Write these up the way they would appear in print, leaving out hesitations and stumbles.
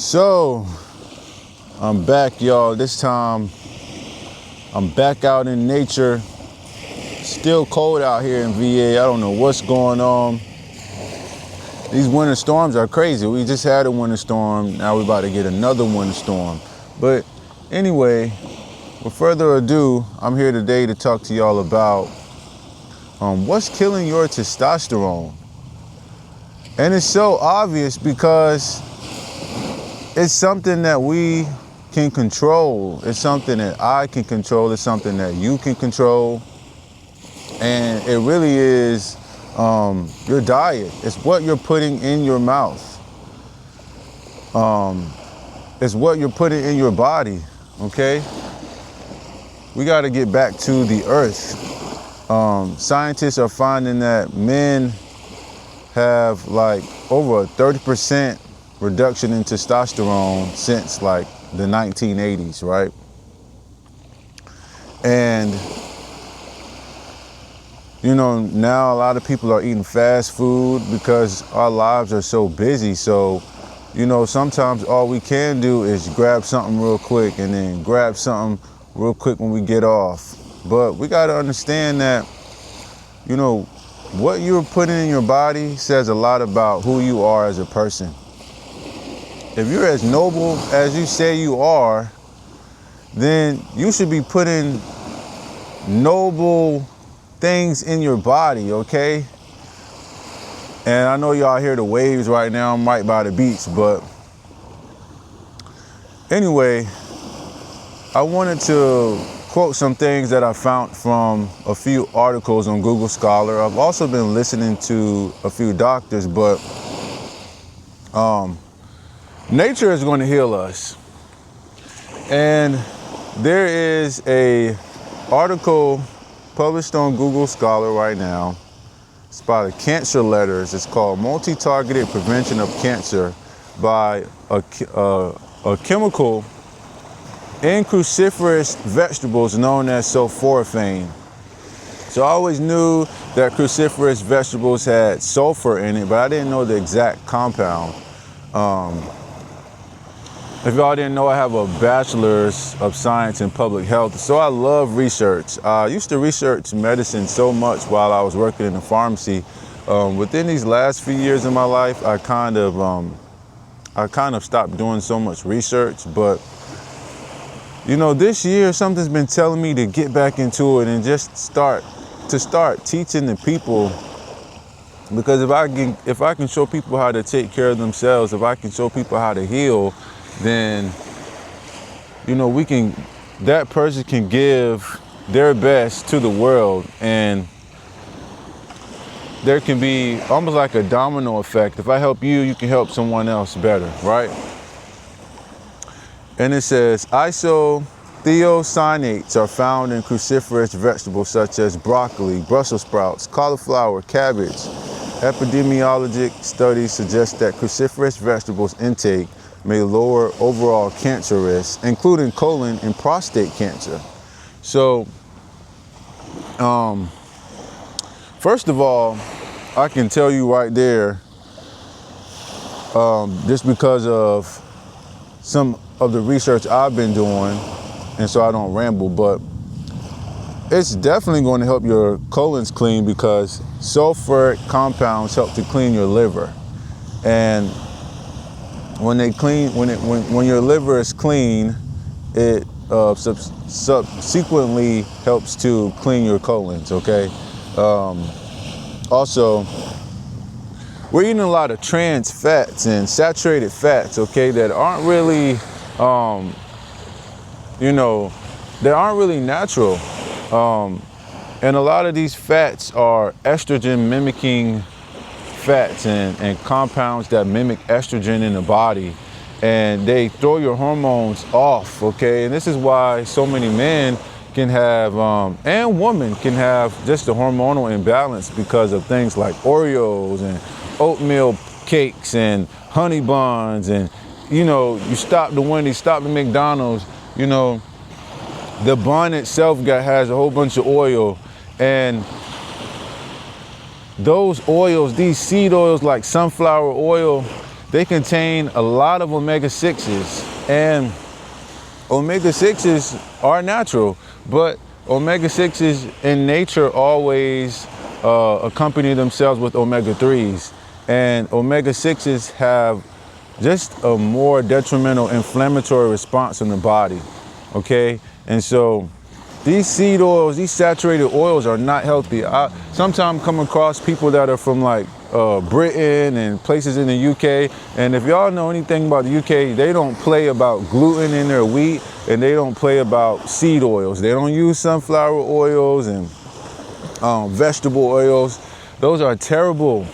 So, I'm back, y'all. This time, I'm back out in nature. Still cold out here in VA. I don't know what's going on. These winter storms are crazy. We just had a winter storm. Now we're about to get another winter storm. But anyway, with further ado, I'm here today to talk to y'all about what's killing your testosterone. And it's so obvious because it's something that we can control. It's something that I can control. It's something that you can control. And it really is your diet. It's what you're putting in your mouth. It's what you're putting in your body, okay? We got to get back to the earth. Scientists are finding that men have like over a 30% reduction in testosterone since like the 1980s, right? And you know, now a lot of people are eating fast food because our lives are so busy. So, you know, sometimes all we can do is grab something real quick and then grab something real quick when we get off. But we got to understand that, you know, what you're putting in your body says a lot about who you are as a person. If you're as noble as you say you are, then you should be putting noble things in your body, okay? And I know y'all hear the waves right now. I'm right by the beach, but anyway, I wanted to quote some things that I found from a few articles on Google Scholar. I've also been listening to a few doctors, but nature is going to heal us. And there is a article published on Google Scholar right now. It's by the Cancer Letters. It's called Multi-Targeted Prevention of Cancer by a chemical in cruciferous vegetables known as sulforaphane. So I always knew that cruciferous vegetables had sulfur in it, but I didn't know the exact compound. If y'all didn't know, I have a bachelor's of science in public health, so I love research. I used to research medicine so much while I was working in a pharmacy. Within these last few years of my life, I kind of stopped doing so much research. But you know, this year something's been telling me to get back into it and just start teaching the people. Because if I can show people how to take care of themselves, if I can show people how to heal, then, you know, that person can give their best to the world, and there can be almost like a domino effect. If I help you, you can help someone else better, right? And it says, isothiocyanates are found in cruciferous vegetables such as broccoli, Brussels sprouts, cauliflower, cabbage. Epidemiologic studies suggest that cruciferous vegetables intake may lower overall cancer risk, including colon and prostate cancer. So, first of all, I can tell you right there, just because of some of the research I've been doing, and so I don't ramble, but it's definitely going to help your colons clean because sulfuric compounds help to clean your liver. And when your liver is clean, it subsequently helps to clean your colons, okay? Also, we're eating a lot of trans fats and saturated fats, okay, that aren't really, they aren't really natural. And a lot of these fats are estrogen mimicking fats and compounds that mimic estrogen in the body, and they throw your hormones off, okay? And this is why so many men can have, and women can have just a hormonal imbalance because of things like Oreos and oatmeal cakes and honey buns, and, you know, you stop the Wendy's, stop the McDonald's, you know, the bun itself has a whole bunch of oil, and those oils, these seed oils like sunflower oil, they contain a lot of omega-6s, and omega-6s are natural, but omega-6s in nature always accompany themselves with omega-3s, and omega-6s have just a more detrimental inflammatory response in the body, okay? And so these seed oils, these saturated oils are not healthy. I sometimes come across people that are from like Britain and places in the UK, and if y'all know anything about the UK, they don't play about gluten in their wheat, and they don't play about seed oils. They don't use sunflower oils and vegetable oils. Those are terrible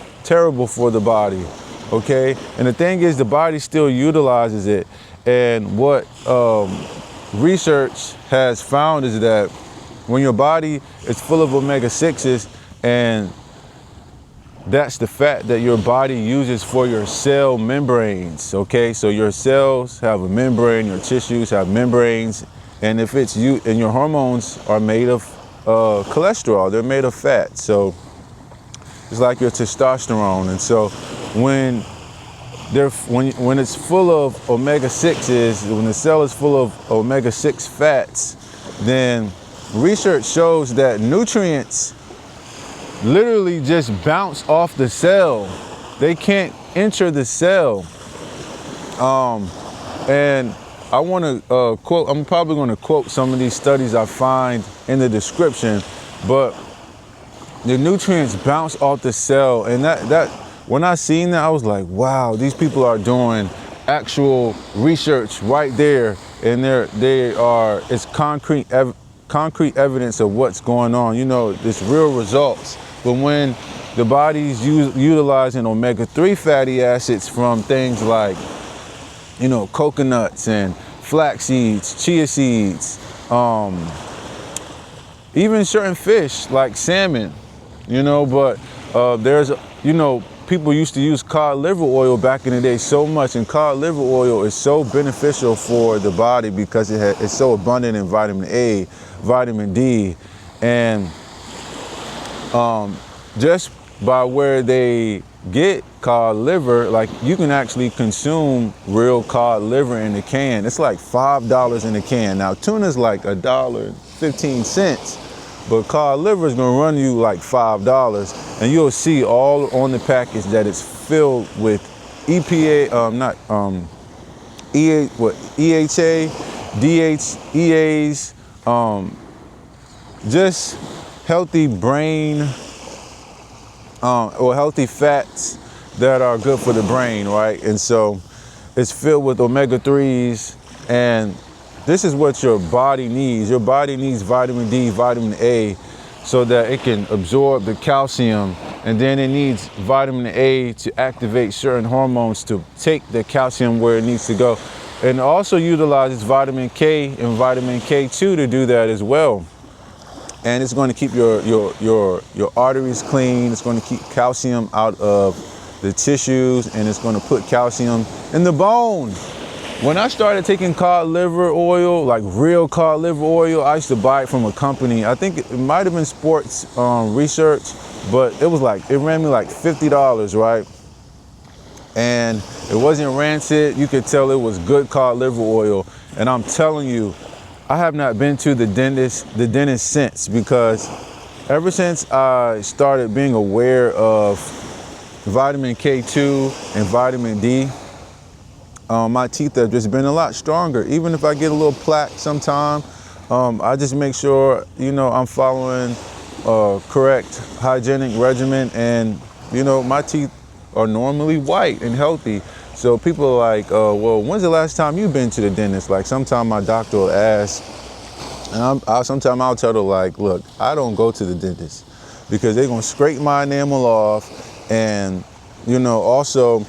for the body, okay? And the thing is, the body still utilizes it, and what research has found is that when your body is full of omega-6s, and that's the fat that your body uses for your cell membranes, okay? So your cells have a membrane, your tissues have membranes, and if it's you, and your hormones are made of cholesterol, they're made of fat. So it's like your testosterone. And so when it's full of omega-6s, when the cell is full of omega-6 fats, then research shows that nutrients literally just bounce off the cell. They can't enter the cell. And I want to quote, I'm probably going to quote some of these studies I find in the description, but the nutrients bounce off the cell. And that when I seen that, I was like, wow, these people are doing actual research right there. And it's concrete evidence of what's going on. You know, it's real results. But when the body's utilizing omega-3 fatty acids from things like, you know, coconuts and flax seeds, chia seeds, even certain fish like salmon, you know, but there's, you know, people used to use cod liver oil back in the day so much, and cod liver oil is so beneficial for the body because it's so abundant in vitamin A, vitamin D, and just by where they get cod liver, like you can actually consume real cod liver in a can. It's like $5 in a can. Now tuna's like $1.15, but cod liver is gonna run you like $5, and you'll see all on the package that it's filled with EHA, DHEAs, just healthy brain, or healthy fats that are good for the brain, right? And so it's filled with omega-3s, and this is what your body needs. Your body needs vitamin D, vitamin A, so that it can absorb the calcium, and then it needs vitamin A to activate certain hormones to take the calcium where it needs to go. And it also utilizes vitamin K and vitamin K2 to do that as well. And it's going to keep your arteries clean. It's going to keep calcium out of the tissues, and it's going to put calcium in the bone. When I started taking cod liver oil, like real cod liver oil, I used to buy it from a company. I think it might have been Sports Research, but it ran me like $50, right? And it wasn't rancid. You could tell it was good cod liver oil. And I'm telling you, I have not been to the dentist since, because ever since I started being aware of vitamin K2 and vitamin D, my teeth have just been a lot stronger. Even if I get a little plaque sometime, I just make sure, you know, I'm following correct hygienic regimen, and, you know, my teeth are normally white and healthy. So people are like, well, when's the last time you've been to the dentist? Like, sometime my doctor will ask, and sometimes I'll tell her, like, look, I don't go to the dentist because they're gonna scrape my enamel off, and, you know, also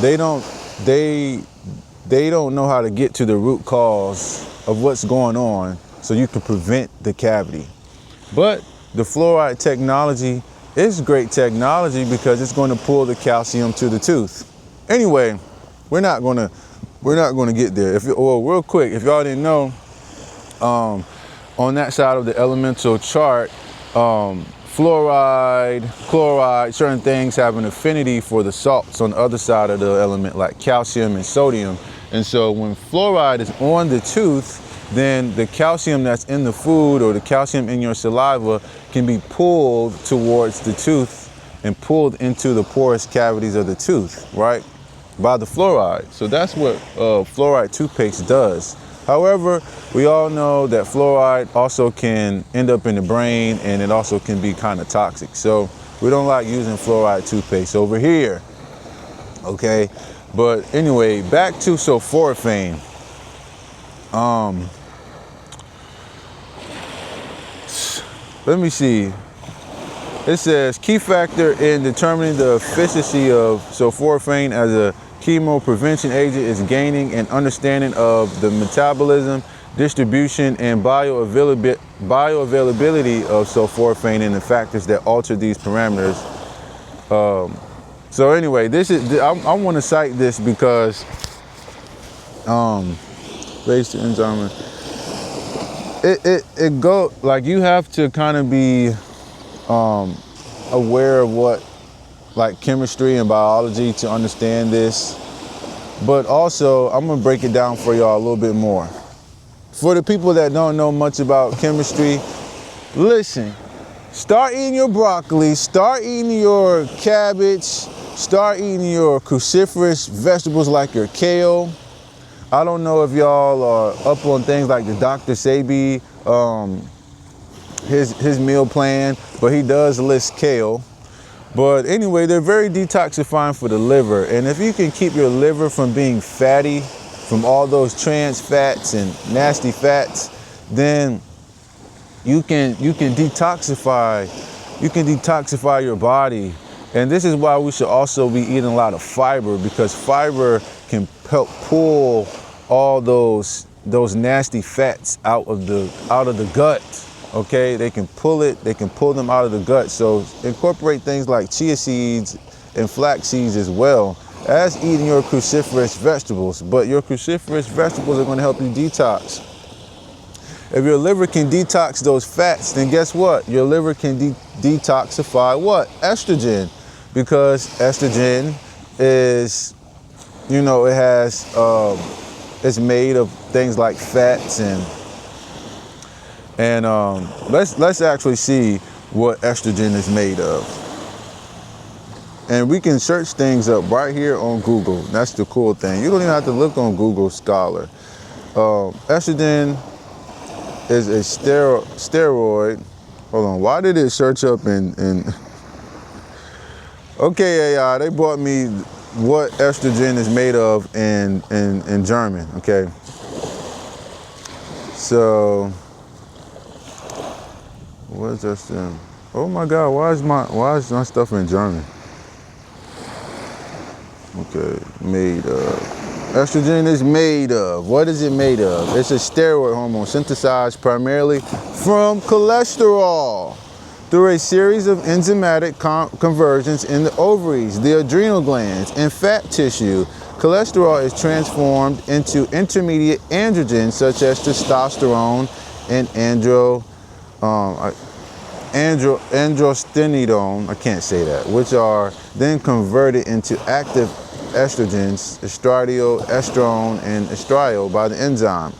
they don't know how to get to the root cause of what's going on, so you can prevent the cavity. But the fluoride technology is great technology because it's going to pull the calcium to the tooth. Anyway, we're not gonna get there. Real quick, if y'all didn't know, on that side of the elemental chart, fluoride, chloride, certain things have an affinity for the salts on the other side of the element, like calcium and sodium. And so when fluoride is on the tooth, then the calcium that's in the food or the calcium in your saliva can be pulled towards the tooth and pulled into the porous cavities of the tooth, right, by the fluoride. So that's what fluoride toothpaste does. However, we all know that fluoride also can end up in the brain, and it also can be kind of toxic. So we don't like using fluoride toothpaste over here, okay? But anyway, back to sulforaphane. Let me see. It says key factor in determining the efficacy of sulforaphane as a chemo prevention agent is gaining an understanding of the metabolism, distribution, and bioavailability of sulforaphane and the factors that alter these parameters. So anyway, I want to cite this because based enzyme. It go like you have to kind of be aware of what like chemistry and biology to understand this, but also I'm gonna break it down for y'all a little bit more. For the people that don't know much about chemistry, listen, start eating your broccoli, start eating your cabbage, start eating your cruciferous vegetables like your kale. I don't know if y'all are up on things like the Dr. Sebi, his meal plan, but he does list kale. But anyway, they're very detoxifying for the liver. And if you can keep your liver from being fatty, from all those trans fats and nasty fats, then you can detoxify your body. And this is why we should also be eating a lot of fiber, because fiber can help pull all those nasty fats out of the gut. Okay, they can pull them out of the gut. So incorporate things like chia seeds and flax seeds as well as eating your cruciferous vegetables. But your cruciferous vegetables are going to help you detox. If your liver can detox those fats, then guess what? Your liver can detoxify what? Estrogen. Because estrogen is, you know, it's made of things like fats and let's actually see what estrogen is made of. And we can search things up right here on Google. That's the cool thing. You don't even have to look on Google Scholar. Estrogen is a steroid. Hold on, why did it search up in okay, AI, they brought me what estrogen is made of in German, okay? So, what is estrogen? Oh my God, why is my stuff in German? Okay, made of. Estrogen is made of. What is it made of? It's a steroid hormone synthesized primarily from cholesterol through a series of enzymatic conversions in the ovaries, the adrenal glands, and fat tissue. Cholesterol is transformed into intermediate androgens such as testosterone and androstenedione, I can't say that, which are then converted into active estrogens, estradiol, estrone, and estriol by the enzyme.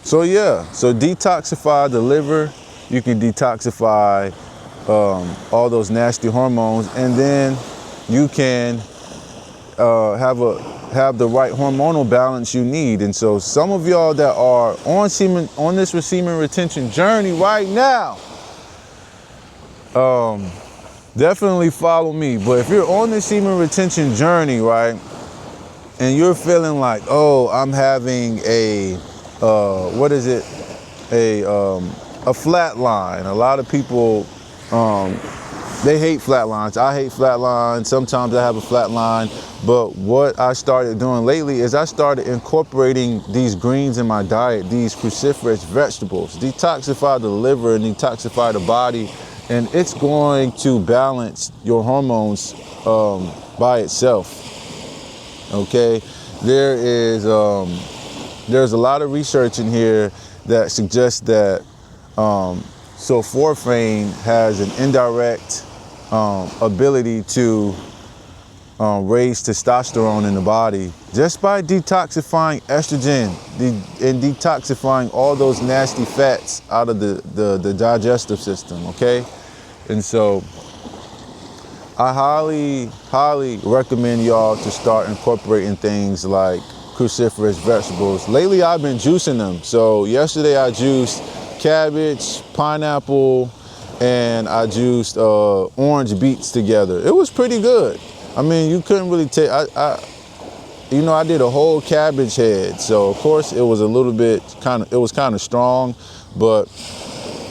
So detoxify the liver, you can detoxify all those nasty hormones, and then you can have the right hormonal balance you need. And so some of y'all that are on this semen retention journey right now, definitely follow me. But if you're on this semen retention journey, right, and you're feeling like, oh, I'm having a flatline. A lot of people, they hate flatlines. I hate flatlines. Sometimes I have a flatline. But what I started doing lately is I started incorporating these greens in my diet, these cruciferous vegetables. Detoxify the liver and detoxify the body, and it's going to balance your hormones by itself. Okay, there's a lot of research in here that suggests that sulforaphane has an indirect ability to raise testosterone in the body just by detoxifying estrogen and detoxifying all those nasty fats out of the digestive system, okay? And so I highly recommend y'all to start incorporating things like cruciferous vegetables. Lately I've been juicing them. So yesterday I juiced cabbage, pineapple, and I juiced orange beets together. It was pretty good. I mean, you couldn't really take, I did a whole cabbage head. So of course it was a little bit it was kind of strong, but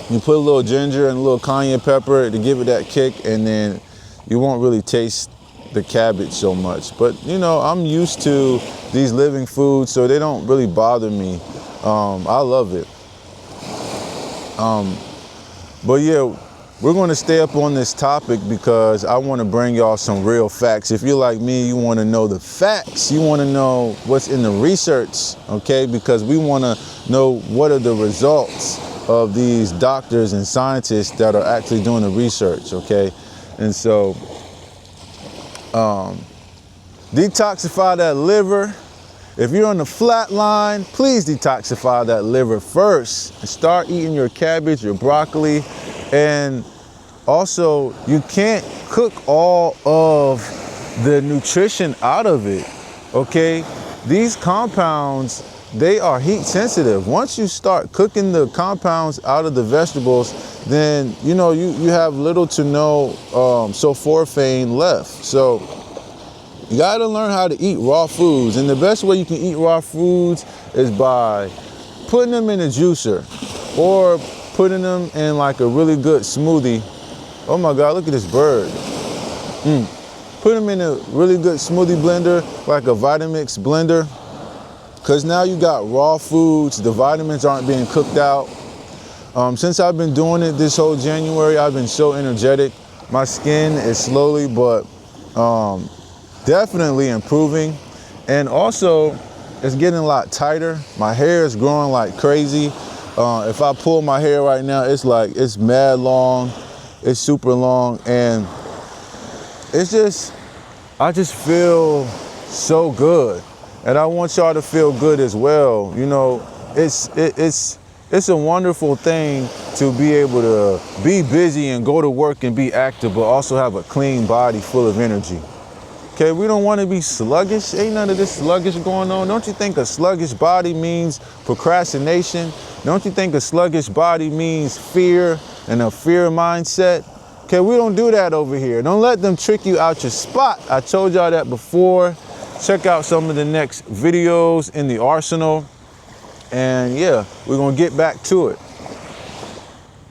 you put a little ginger and a little cayenne pepper to give it that kick, and then you won't really taste the cabbage so much. But you know, I'm used to these living foods, so they don't really bother me. I love it. But yeah, we're going to stay up on this topic because I want to bring y'all some real facts. If you're like me, you want to know the facts. You want to know what's in the research, okay? Because we want to know what are the results of these doctors and scientists that are actually doing the research, okay? And so, detoxify that liver. If you're on the flat line, please detoxify that liver first and start eating your cabbage, your broccoli. And also, you can't cook all of the nutrition out of it, okay? These compounds, they are heat sensitive. Once you start cooking the compounds out of the vegetables, then, you know, you have little to no sulforaphane left. So you gotta learn how to eat raw foods. And the best way you can eat raw foods is by putting them in a juicer or putting them in like a really good smoothie. Oh my God, look at this bird. Put them in a really good smoothie blender, like a Vitamix blender, because now you got raw foods, the vitamins aren't being cooked out. Since I've been doing it this whole January, I've been so energetic. My skin is slowly but definitely improving. And also, it's getting a lot tighter. My hair is growing like crazy. If I pull my hair right now, it's mad long. It's super long, and I just feel so good. And I want y'all to feel good as well. You know, it's a wonderful thing to be able to be busy and go to work and be active, but also have a clean body full of energy. Okay, we don't want to be sluggish. Ain't none of this sluggish going on. Don't you think a sluggish body means procrastination? Don't you think a sluggish body means fear and a fear mindset? Okay, we don't do that over here. Don't let them trick you out your spot. I told y'all that before. Check out some of the next videos in the arsenal. And yeah, we're going to get back to it.